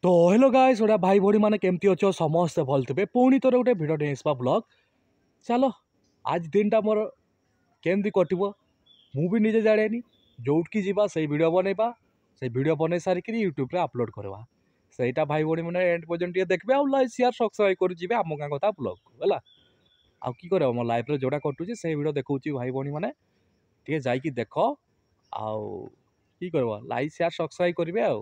तो hello guys Voda भाई भोड़ी माने केमती अच्छो समस्ते भल थे पुणी थोड़े गोटे भिडियो नेसपा ब्लॉग चलो आज दिन टा मोर केमती कटिबो मु भी निजे जाने जोटकी जीवा से वीडियो बनैबा से वीडियो बनै सारिक यूट्यूब रे अपलोड करवा सेटा भाई भोड़ी माने एंड पर्यंत देखबे आ लाइक शेयर सब्सक्राइब कर जिवे आम गाँ कथा ब्लॉग को हला आ की करे मो लाइफ रे जोड़ा कटुची से वीडियो देखौची भाई भोड़ी माने टिके जाईकी देखो आउ की करबो लाइक शेयर सब्सक्राइब करिवे आ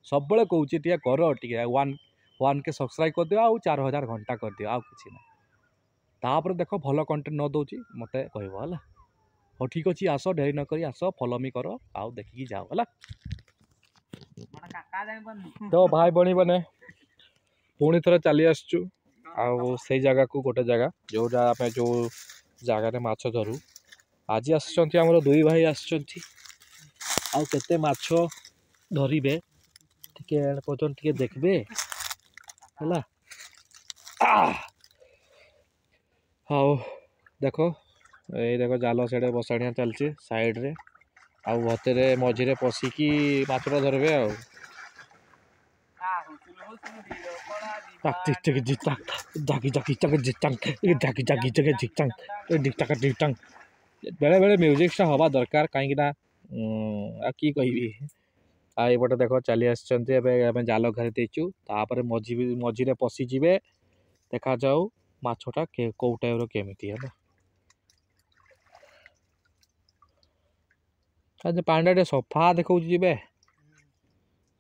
सब बड़े कहूँ टे कर टे वन के सब्सक्राइब कर दियो आउ 4000 घंटा कर दियो आउ किसी ना तापर देख भल कंटेंट न दौची मत कहला हो ठीक अच्छे आस डेरी नक आस फॉलो मी कर आउ देखिकी जाओ है तो भाई बणी मैंने पुणी थर चली आसचु आउ से जगह को गोटे जगह जो आम जो जगार माछ धरू आज आम दुई भाई आउ केते माछ धरिबे टिके एंड पर्यंत टिके देखबे हला हाउ देखो ये देखो जाल से बसाणिया चलची साइड रे आउ भतेरे मझिरे पशिकी माछटा धरबे आउ बेले बेले म्यूजिक हवा दरकार कहीं कि कहबी आईपटे देख चली आम जाल घारी देचु तापर मझिरे पशिजे देखा जाऊ माछटा कौ टाइप केमिति है आज पानी टे सफा देखा जी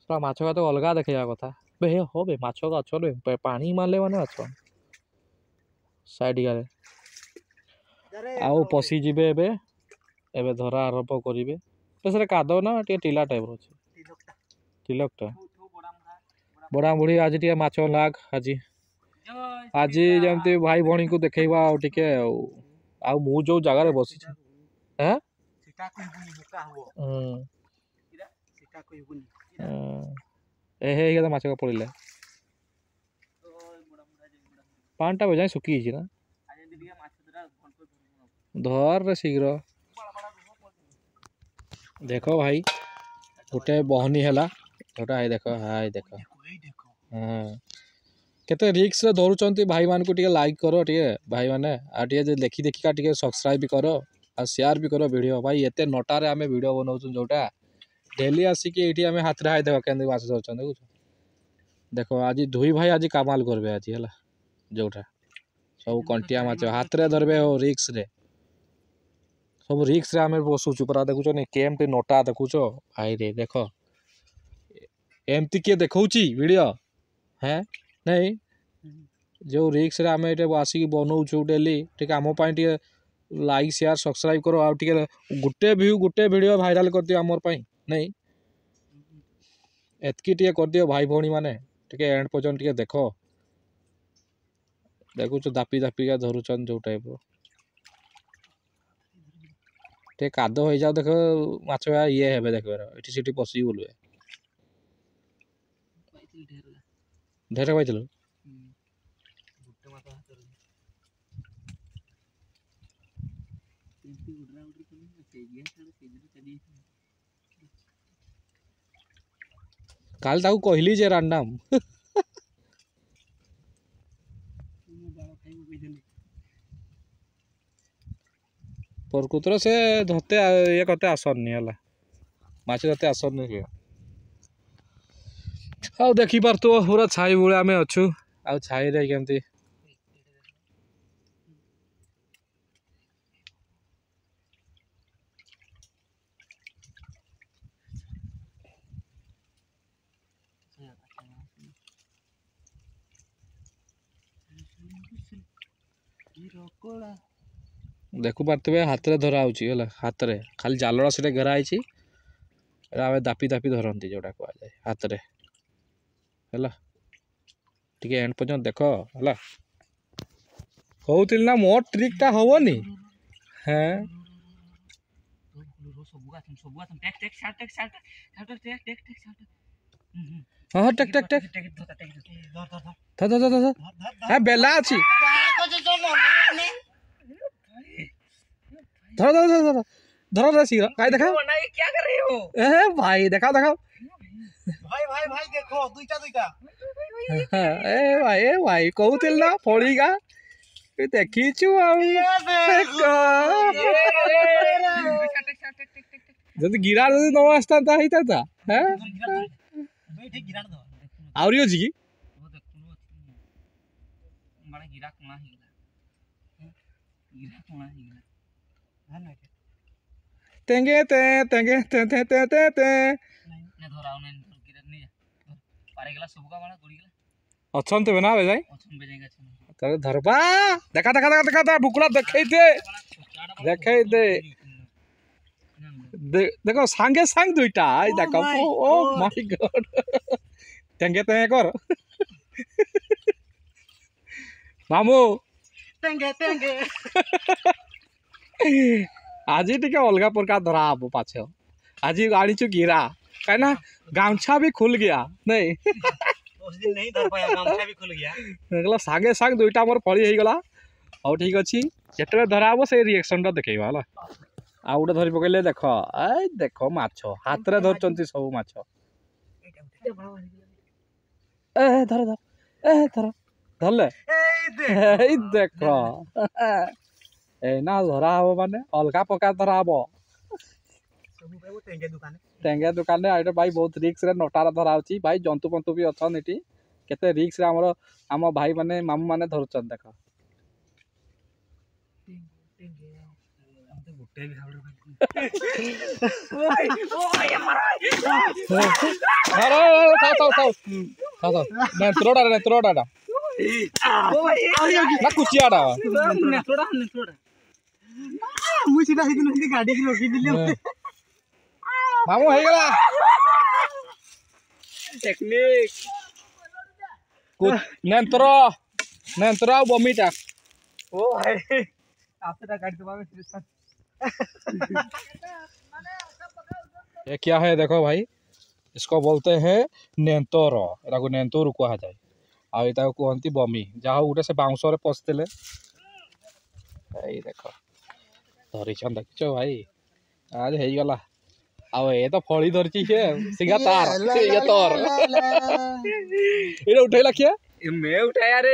माछ का तो अलग देखा कथा बे हो बे माछ का अच्छे पानी मारे मैंने माछ साइड आउ पशिजे एबे धरा आरंभ करेंगे से काद ना टे टीला टाइप अच्छे तिलकटा बड़ा बुढ़ी आज टे माछ लाग आज आज जमती भाई भौणी को देखा आ मु जो जगार बसी माछ का पड़े पानटा बजाय सुखी ना धर रे शीघ्र देखो भाई गोटे बहनी है गोटा हाय देख हाँ केते रिक्स रे धरुचंती भाई मान को लाइक करो भाई माने आ देखी देखिका सब्सक्राइब भी करो आ शेयर भी करो वीडियो भाई एते नटारे आमे वीडियो बनाउछु जोटा डेली आसिकी एठी आमे हाथ रे हाय देखो केंदी माछ धरचन देखो आज दुई भाई आज कमाल करबे आज हला जोटा सब कंटिया माछ हाथ रे धरबे हो रिक्स रे सब रिक्स रे आमे बसुछु परा देखुछो नि केमते नटा देखुछो भाई रे देखो एमती के देखौची वीडियो हैं नहीं जो रिक्स रे आमे एटे आसिकी बनौछु डेली ठीक आमो पाई टे लाइक शेयर सब्सक्राइब करो आ टे गुटे व्यू गुटे वीडियो वायरल कर दियो हमर पाई नहीं एतकी टे कर दियो भाई भौणी माने टे एंड पर्यंत टे देखो देखुछ दापी दापी का धरुचन जो टाइप टे काद हो जाओ देखो माछ ये हेबे देखबे एठी सिटी पसी बोलबे ढेर पाइथिलु काल ताऊ कहली जे रांडाम प्रकृतर से धरते ये करते आसनी है माछ धरते आसनी के आउ देखी पार तो पूरा छाई भूया आम अच्छु आ छाई रे केमती देखु पारे हाथ रे धरा है हाथ रे खाली जालड़ा से घेराई आम दापी दापी धरती जोटा कह जाए हाथ रे टिके एंड पर्यंत देख है कहूल ना मो ट्रिकटा हेनी हाँ हाँ टेक टेक टेक धर धर धर हाँ बेला अच्छी धर धर धर धर धर रे शीघ्र भाई देखा क्या कर रहे हो भाई देखा देखा भाई भाई भाई देखो दुईटा दुईटा ए भाई कहूथिल ना फळीगा देखीछु जदि गिरा जदि न आस्ता होता हैं ठीक गिरा दो आउरी अछि की वो देखो बड़ा गिरा कोना ही गिरा कोना ही है ना तेंगे ते ने धराओ ने गिरा नहीं पारे गेला सब का माने गुड़ी गेला अछन ते बना बे जाई अछन बे जाएगा छन तरे धरबा देखा बुकुला देखै दे देखो सांगे सांग दुईटा आई देखो ओ माय गॉड तेंगे ते कर मामू तेंगे तेंगे आज टिके अलगा प्रकार धरा हबो पाछे आज आनीचु गिरा कहना गामछा भी खुल गया नहीं उस दिन नहीं धर पाया गामछा भी खुल गया देखला सागे साग दुईटा मोर फळी हे गला और ठीक अछि जेतबे धरा हबो से रिएक्शन टा देखैबा हला आ उडे धरि पकैले देखो ए देखो माछो हाथ रे धरचंती सब माछो ए धर धरले ए देखो ए ना धरा हबो माने अलगा प्रकार धरा हबो सब पे वो टेंगे दुकान आइटे भाई बहुत रिक्स रे नटारा धरा होची भाई जंतु पंतु भी अछन एटी केते रिक्स रे हम भाई माने मामू माने धरचन देखो गुट्टे भी ओए ओए मारा अरे ने त्रोडा ना कुचियाडा नेत्रोडा मुई सीधा सीधी गाड़ी की रोकी दिले मामू हे गला टेक्निक नेंतरो बमीटा ओ भाई आपसे गाड़ी दबावे फिर ये क्या है देखो भाई इसको बोलते हैं नेंतोरो एरा को नेंतोरो कहा जाए आ एटा को कहंती बमी जहा उठे से बाउंस रे पसतेले ए देखो धरी छन देखियो भाई आज हे गला आ ए तो फळी धरची छे सिंगा तार ये तोर एरा उठैला किया मैं उठाया रे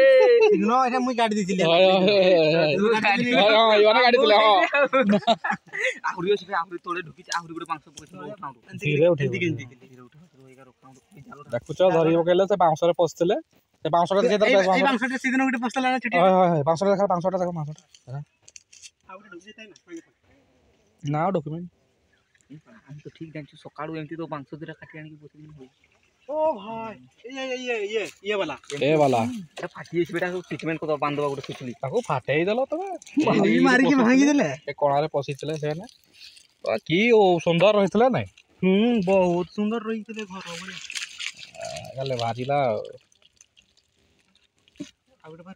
नो एटा मुई गाड़ी दिथिले हां योना गाड़ी दिले हां आहुरी से आहुरी तोड़े ढुकी आहुरी गुडे 500 पकड़ उठाऊ धीरे उठे देखुच धरि पकेले से बाउंस रे पसतेले से बाउंस रे जे ए 500 रे सीधे गुडे पसला ना छुटी हां 500 देखा 500 देखा 500 आउटे ढुकी जाय ना डॉक्यूमेंट हम तो ठीक जान सकाळू एमती तो 500 दिरा काटी आनी की बोतल में होई ओ भाई ये वाला ए फाटी इस बेटा ट्रीटमेंट को तो बांधवा गुडे सुचली ताको फाटेई देलो तबे भाई मारी के भांगी देले ए कोणा रे पसितले से ना की ओ सुंदर रहितले नै बहुत सुंदर रहितले घर बले गले भारीला आउटे बार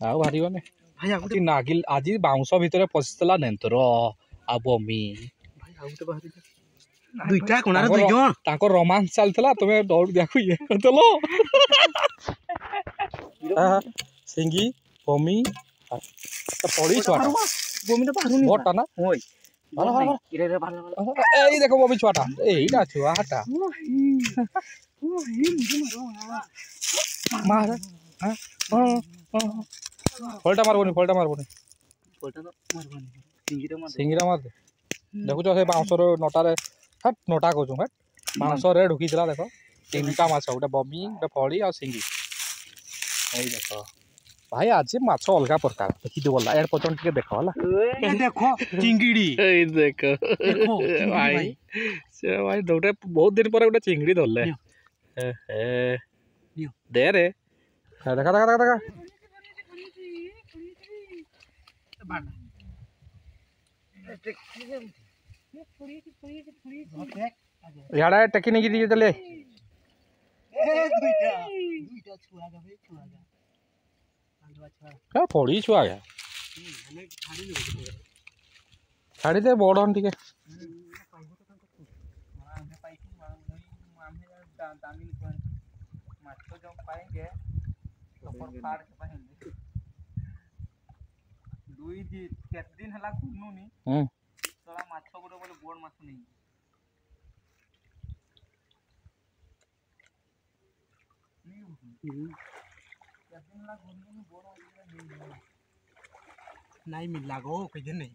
आ भारी बने भाई आउटे नागिल आजी बाउंस भितरे पसितला नेंतरो आ बमी भाई आउटे बाहरी दुईटा कोना रे दुईजन ताको रोमांस चलतला तमे दौड़ देखु ये करतलो सिंगी बमी त पड़ी छुआटा बमी तो बाहर बोटा ना ओय भाला इरे रे भाला ए देखो बमी छुआटा एईटा छुआटा मार हां फलटा मारबोनी तो मारबोनी सिंगीरा मार दे देखु से बाउंस रो नटा रे हट नटा को हट बाउंस रे ढुकी दिला देखो तीनटा माछ गोटे बमी गोटे फड़ी आ सिंगी एई देखो भाई आज माछ अलगा प्रकार देखि दे बोला एड पचन टिके देखो होला ए देखो चिंगड़ी एई देखो भाई से भाई दोटे बहुत दिन पर गोटे चिंगड़ी धरले ए दे रे देखा याडा टेकी नहीं की चले दुईटा छुआ जा भाई छुआ जा क्या पड़ी छुआ गया छाड़ी दे बड़न टिके दुई दिन केते दिन हला घुरनुनी तोरा माछ गुडे बोले बोड माछ नहीं नहीं मिलला गो कहीं नहीं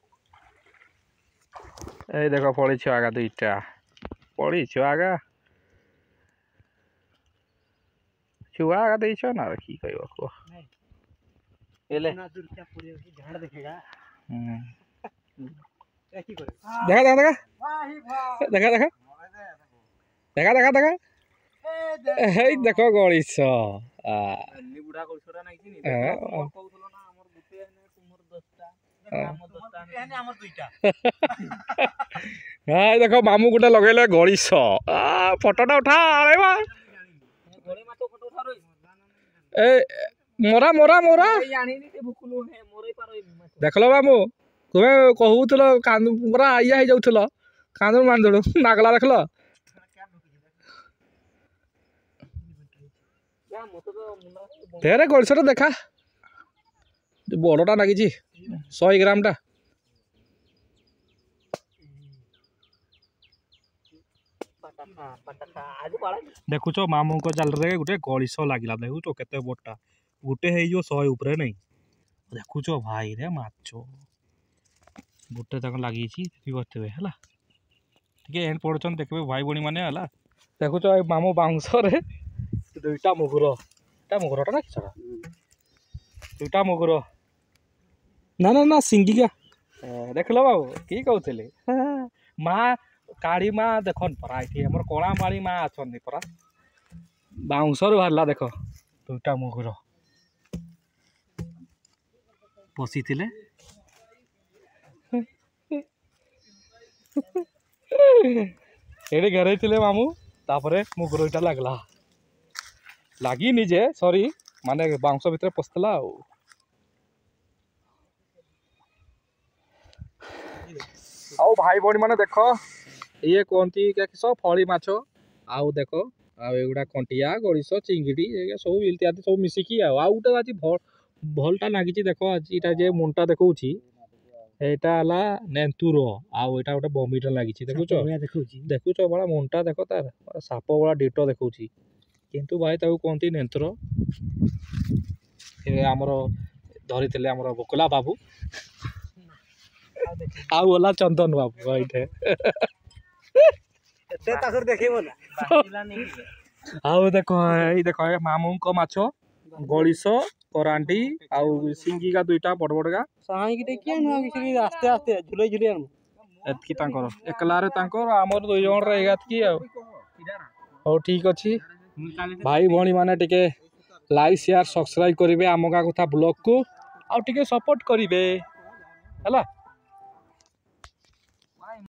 ए देखो पड़ी छुआगा दुईटा पड़ी छुआगा छुआगा देछ ना की कहबो को एले ना दूर क्या पूरे झाड़ देखेगा क्या की करे देखा देखा देखा वाही वाह देखा देखा देखा देखा देखा हे देखो गणेश आ अन्नी बुढ़ा कोछरा नहीं छी नी कहउथलो ना हमर गुटे ने तुमर 10टा हमर 10टा ने हमर दुईटा हां देखो मामू गुटे लगेले गणेश आ फोटोटा उठा अरे बा गोरे मा तो फोटो उठा रोई ए मोरा मोरा मोरा आनी नी ते भुकुलो है मोरे पारो देखलो मामू तुमे कहउथलो कांदू मोरा आइया हे जाउथलो कांदू मान दड़ो नागला देखलो तेरे गणेश देखा बड़टा लगी 100 ग्राम टा देखुच मामू को जाल रे गोटे गणेश लगिला देखुच केते बड़टा गोटे हे जो 100 ऊपर नहीं देखुच भाई रे माछ गोटे तक लगी देखिए है टे एंड पड़छन देखबे भाई बणी माने हला देखुच मामू बाउंस रे दुईटा मुगुर मुगुरटा ना किछड़ा दुईटा मुगुर ना ना ना सिंगिका देखल बाबू कि कहते माँ काड़ी माँ देखन परा ये हमर कणा माड़ी माँ अच्छा परा बाउंसर बाहरला देख दुईटा मुगुर बसी ये घेरे मामू तापरे मुगुर इटा लगला लगी निजे सॉरी माने बाउंस भितर पसला आउ भाई बणी माने देख ये कहती क्या किस फली माछ आउ देख आउगुड़ा कंटिया गणेश चिंगिड़ी सब इत्यादि सब मिसिकी आउ गोटे आज भलटा लगी देख आज जे मुंटा देखा यहाँ नेंतुर आउ यहाँ गोटे बमिटा लगी देखुच देखुच बड़ा मुंटा देख तार साप बड़ा डिटो देखा किंतु भाई ताकू कहती नेंतुर आमर धरी आमर भोकला बाबू आउ गला चंदन बाबू ये आउ देख देख मामू माछ गणेश करांडी आउ सिंगिका दुईटा बड़ बड़गा आस्ते आस्ते झुले झुले एतकी एकला आमर दुई जन एगातकी हो ठीक अच्छी भाई भणी माने टिके लाइक शेयर सब्सक्राइब करेंगे आम गाँ कथा ब्लॉग को आउ टिके सपोर्ट करेंगे है।